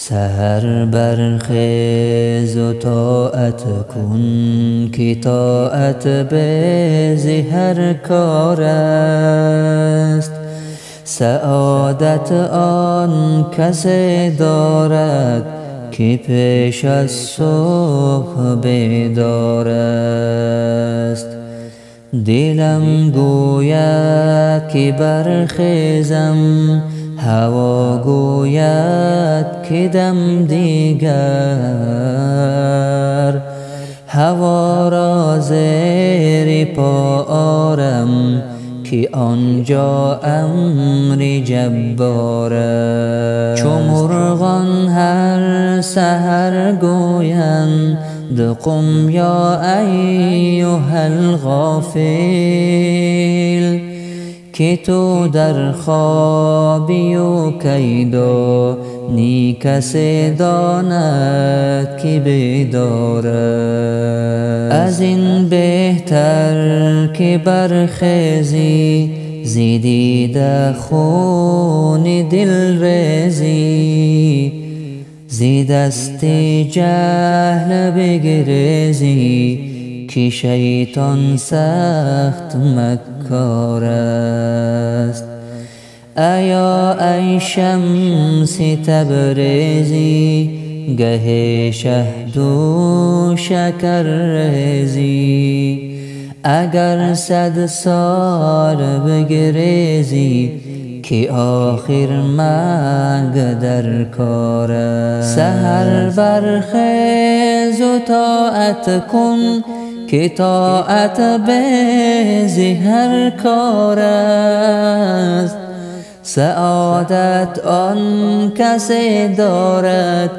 سحر برخیز و طاعت کن که طاعت به هر کار است. سعادت آن کسی دارد که پیش از صبح بیدار است. دلم گوید که برخیزم، هوا گوید که دم دیگر. هوا را زیر پا آرم که آنجا امر جبار است. چو مرغان هر سحر گویند قم یا ایها الغافل، که تو در خوابی و کیدا نی کسی داند که بیدار است. از این بهتر که برخیزی زیدیده خون دل ریزی، زی دست جهل بگریزی که شیطان سخت مکار است. ایا ای شمس تبریزی گه شهد و شکر ریزی، اگر 100 سال بگریزی که آخر مرگ در کار است. سحر برخیز و طاعت کن که طاعت به هر کار است. سعادت آن کسی دارد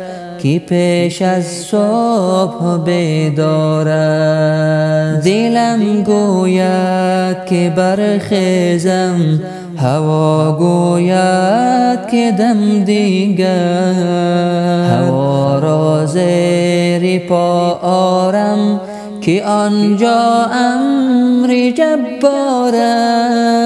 که پیش از صبح بیدار است. دلم گوید که برخیزم، هوا گوید که دم دیگر. هوا را زیر پا آرم که آنجا امر جبار است.